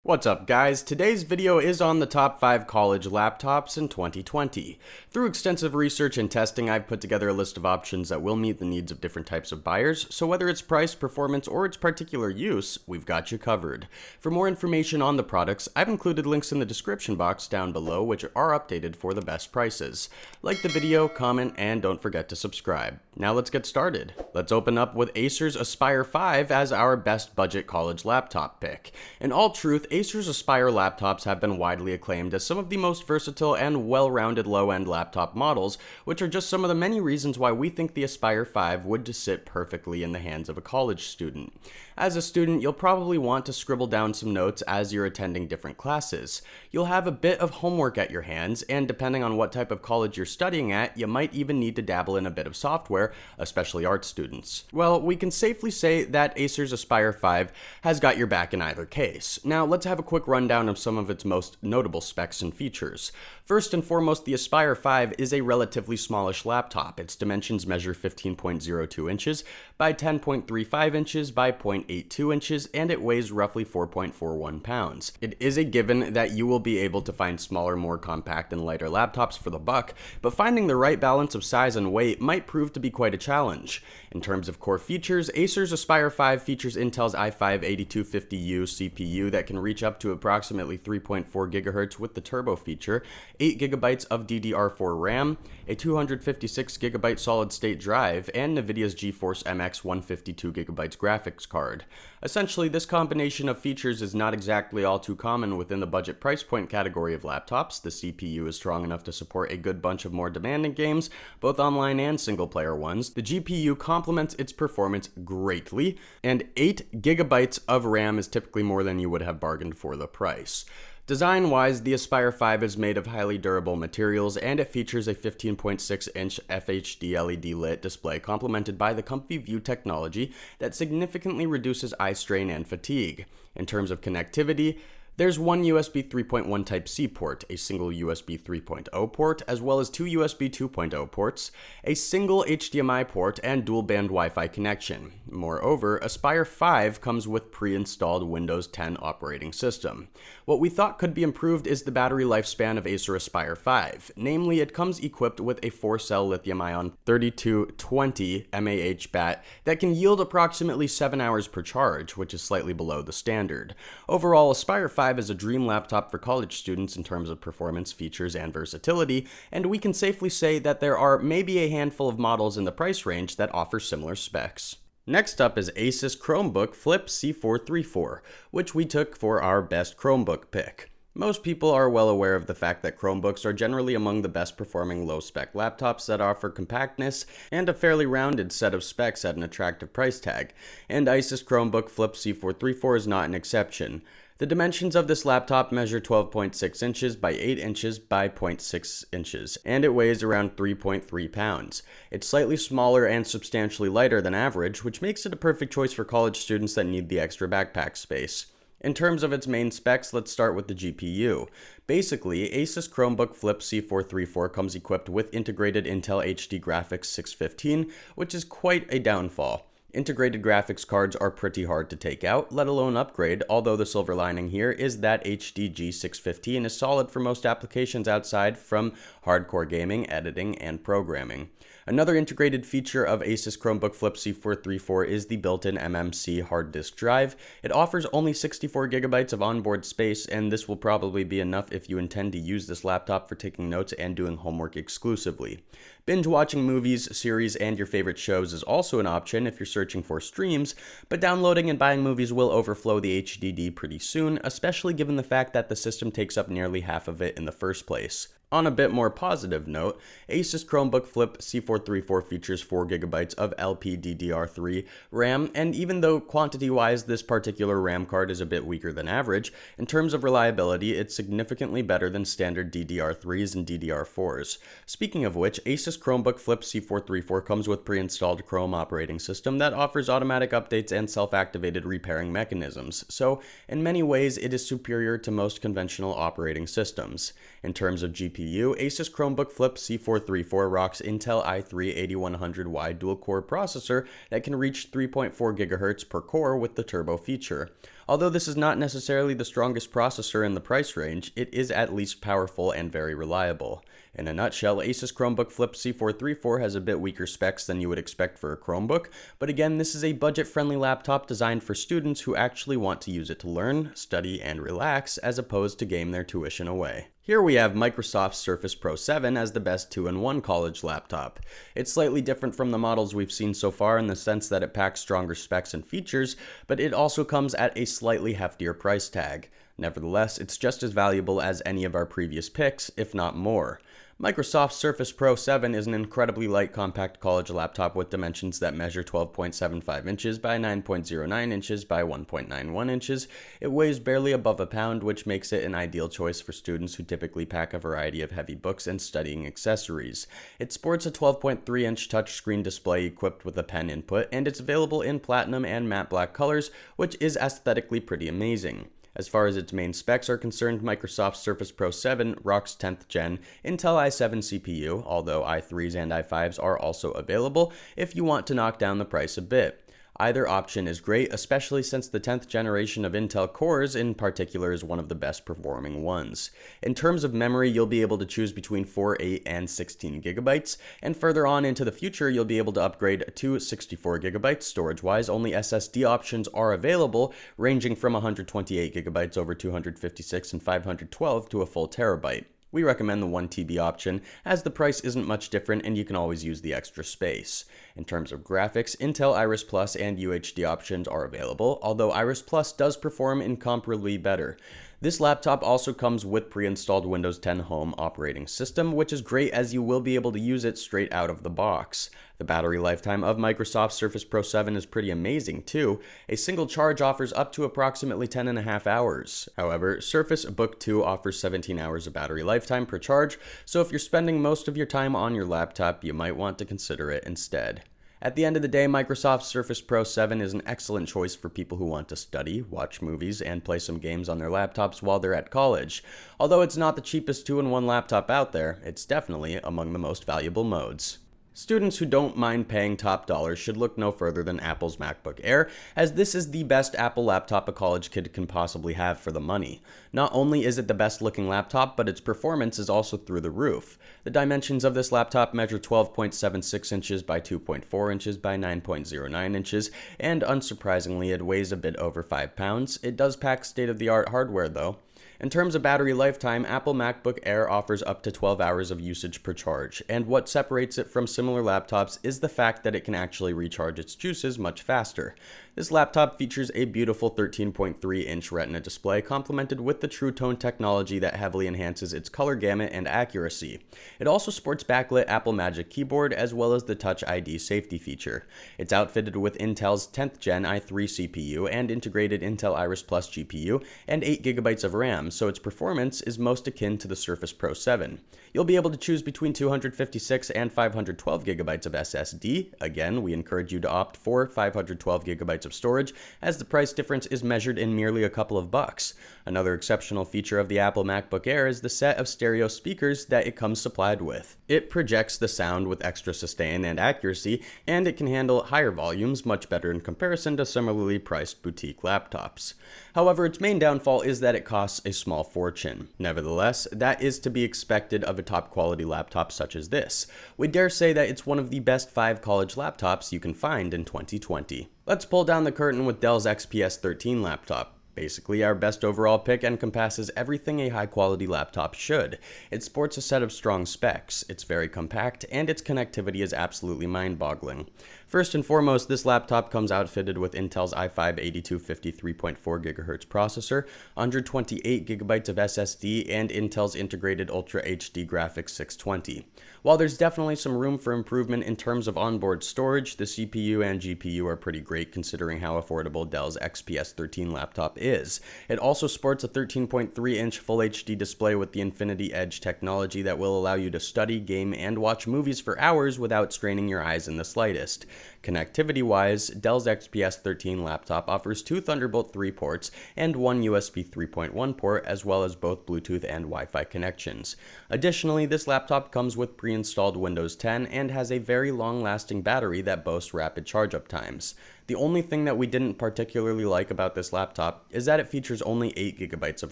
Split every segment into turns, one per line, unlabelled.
What's up guys, today's video is on the top 5 college laptops in 2020. Through extensive research and testing, I've put together a list of options that will meet the needs of different types of buyers, so whether it's price, performance, or its particular use, we've got you covered. For more information on the products, I've included links in the description box down below which are updated for the best prices. Like the video, comment, and don't forget to subscribe. Now let's get started. Let's open up with Acer's Aspire 5 as our best budget college laptop pick. In all truth, Acer's Aspire laptops have been widely acclaimed as some of the most versatile and well-rounded low-end laptop models, which are just some of the many reasons why we think the Aspire 5 would sit perfectly in the hands of a college student. As a student, you'll probably want to scribble down some notes as you're attending different classes. You'll have a bit of homework at your hands, and depending on what type of college you're studying at, you might even need to dabble in a bit of software, especially art students. Well, we can safely say that Acer's Aspire 5 has got your back in either case. Now, let's have a quick rundown of some of its most notable specs and features. First and foremost, the Aspire 5 is a relatively smallish laptop. Its dimensions measure 15.02 inches by 10.35 inches by 0.82 inches, and it weighs roughly 4.41 pounds. It is a given that you will be able to find smaller, more compact, and lighter laptops for the buck, but finding the right balance of size and weight might prove to be quite a challenge. In terms of core features, Acer's Aspire 5 features Intel's i5-8250U CPU that can reach up to approximately 3.4 GHz with the turbo feature, 8 GB of DDR4 RAM, a 256 GB solid-state drive, and NVIDIA's GeForce MX 152 GB graphics card. Essentially, this combination of features is not exactly all too common within the budget price point category of laptops. The CPU is strong enough to support a good bunch of more demanding games, both online and single-player ones. The GPU complements its performance greatly, and 8 GB of RAM is typically more than you would have bargained for the price. Design-wise, the Aspire 5 is made of highly durable materials, and it features a 15.6-inch FHD LED lit display complemented by the Comfy View technology that significantly reduces eye strain and fatigue. In terms of connectivity, there's one USB 3.1 Type-C port, a single USB 3.0 port, as well as two USB 2.0 ports, a single HDMI port, and dual-band Wi-Fi connection. Moreover, Aspire 5 comes with pre-installed Windows 10 operating system. What we thought could be improved is the battery lifespan of Acer Aspire 5. Namely, it comes equipped with a 4-cell lithium-ion 3220 mAh bat that can yield approximately 7 hours per charge, which is slightly below the standard. Overall, Aspire 5 is a dream laptop for college students in terms of performance, features, and versatility, and we can safely say that there are maybe a handful of models in the price range that offer similar specs. Next up is Asus Chromebook Flip C434, which we took for our best Chromebook pick. Most people are well aware of the fact that Chromebooks are generally among the best performing low-spec laptops that offer compactness and a fairly rounded set of specs at an attractive price tag, and Asus Chromebook Flip C434 is not an exception. The dimensions of this laptop measure 12.6 inches by 8 inches by 0.6 inches, and it weighs around 3.3 pounds. It's slightly smaller and substantially lighter than average, which makes it a perfect choice for college students that need the extra backpack space. In terms of its main specs, let's start with the GPU. Basically, Asus Chromebook Flip C434 comes equipped with integrated Intel HD Graphics 615, which is quite a downfall. Integrated graphics cards are pretty hard to take out, let alone upgrade, although the silver lining here is that HDG 615 is solid for most applications outside from hardcore gaming, editing, and programming. Another integrated feature of Asus Chromebook Flip C434 is the built-in MMC hard disk drive. It offers only 64 GB of onboard space, and this will probably be enough if you intend to use this laptop for taking notes and doing homework exclusively. Binge watching movies, series, and your favorite shows is also an option if you're searching for streams, but downloading and buying movies will overflow the HDD pretty soon, especially given the fact that the system takes up nearly half of it in the first place. On a bit more positive note, Asus Chromebook Flip C434 features 4 GB of LPDDR3 RAM, and even though quantity-wise this particular RAM card is a bit weaker than average, in terms of reliability it's significantly better than standard DDR3s and DDR4s. Speaking of which, Asus Chromebook Flip C434 comes with pre-installed Chrome operating system that offers automatic updates and self-activated repairing mechanisms, so in many ways it is superior to most conventional operating systems. In terms of GPU, Asus Chromebook Flip C434 rocks Intel i3-8100Y dual-core processor that can reach 3.4 GHz per core with the turbo feature. Although this is not necessarily the strongest processor in the price range, it is at least powerful and very reliable. In a nutshell, Asus Chromebook Flip C434 has a bit weaker specs than you would expect for a Chromebook, but again, this is a budget-friendly laptop designed for students who actually want to use it to learn, study, and relax, as opposed to game their tuition away. Here we have Microsoft's Surface Pro 7 as the best 2-in-1 college laptop. It's slightly different from the models we've seen so far in the sense that it packs stronger specs and features, but it also comes at a slightly heftier price tag. Nevertheless, it's just as valuable as any of our previous picks, if not more. Microsoft's Surface Pro 7 is an incredibly light, compact college laptop with dimensions that measure 12.75 inches by 9.09 inches by 1.91 inches. It weighs barely above a pound, which makes it an ideal choice for students who typically pack a variety of heavy books and studying accessories. It sports a 12.3-inch touchscreen display equipped with a pen input, and it's available in platinum and matte black colors, which is aesthetically pretty amazing. As far as its main specs are concerned, Microsoft's Surface Pro 7 rocks 10th gen Intel i7 CPU, although i3s and i5s are also available if you want to knock down the price a bit. Either option is great, especially since the 10th generation of Intel cores in particular is one of the best performing ones. In terms of memory, you'll be able to choose between 4, 8, and 16 gigabytes, and further on into the future, you'll be able to upgrade to 64 gigabytes. Storage-wise, only SSD options are available, ranging from 128 gigabytes over 256 and 512 to a full terabyte. We recommend the 1TB option, as the price isn't much different and you can always use the extra space. In terms of graphics, Intel Iris Plus and UHD options are available, although Iris Plus does perform incomparably better. This laptop also comes with pre-installed Windows 10 Home operating system, which is great as you will be able to use it straight out of the box. The battery lifetime of Microsoft's Surface Pro 7 is pretty amazing too. A single charge offers up to approximately 10.5 hours. However, Surface Book 2 offers 17 hours of battery lifetime per charge, so if you're spending most of your time on your laptop, you might want to consider it instead. At the end of the day, Microsoft's Surface Pro 7 is an excellent choice for people who want to study, watch movies, and play some games on their laptops while they're at college. Although it's not the cheapest 2-in-1 laptop out there, it's definitely among the most valuable modes. Students who don't mind paying top dollar should look no further than Apple's MacBook Air, as this is the best Apple laptop a college kid can possibly have for the money. Not only is it the best looking laptop, but its performance is also through the roof. The dimensions of this laptop measure 12.76 inches by 2.4 inches by 9.09 inches, and unsurprisingly it weighs a bit over 5 pounds. It does pack state-of-the-art hardware though. In terms of battery lifetime, Apple Macbook Air offers up to 12 hours of usage per charge, and what separates it from similar laptops is the fact that it can actually recharge its juices much faster. This laptop features a beautiful 13.3-inch Retina display complemented with the True Tone technology that heavily enhances its color gamut and accuracy. It also sports backlit Apple Magic Keyboard as well as the Touch ID safety feature. It's outfitted with Intel's 10th gen i3 CPU and integrated Intel Iris Plus GPU and 8 GB of RAM, so its performance is most akin to the Surface Pro 7. You'll be able to choose between 256 and 512 GB of SSD. Again, we encourage you to opt for 512 GB of storage, as the price difference is measured in merely a couple of bucks. Another exceptional feature of the Apple MacBook Air is the set of stereo speakers that it comes supplied with. It projects the sound with extra sustain and accuracy, and it can handle higher volumes much better in comparison to similarly priced boutique laptops. However, its main downfall is that it costs a small fortune. Nevertheless, that is to be expected of a top quality laptop such as this. We dare say that it's one of the best 5 college laptops you can find in 2020. Let's pull down the curtain with Dell's XPS 13 laptop. Basically, our best overall pick encompasses everything a high-quality laptop should. It sports a set of strong specs, it's very compact, and its connectivity is absolutely mind-boggling. First and foremost, this laptop comes outfitted with Intel's i5-8250 3.4 GHz processor, 128 GB of SSD, and Intel's integrated Ultra HD graphics 620. While there's definitely some room for improvement in terms of onboard storage, the CPU and GPU are pretty great considering how affordable Dell's XPS 13 laptop is. It also sports a 13.3-inch Full HD display with the Infinity Edge technology that will allow you to study, game, and watch movies for hours without straining your eyes in the slightest. Connectivity-wise, Dell's XPS 13 laptop offers 2 Thunderbolt 3 ports and 1 USB 3.1 port, as well as both Bluetooth and Wi-Fi connections. Additionally, this laptop comes with pre-installed Windows 10 and has a very long-lasting battery that boasts rapid charge-up times. The only thing that we didn't particularly like about this laptop is that it features only 8GB of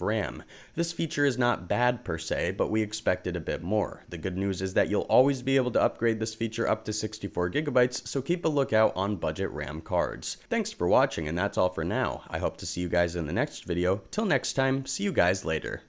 RAM. This feature is not bad per se, but we expected a bit more. The good news is that you'll always be able to upgrade this feature up to 64GB, so keep a lookout on budget RAM cards. Thanks for watching, and that's all for now. I hope to see you guys in the next video. Till next time, see you guys later.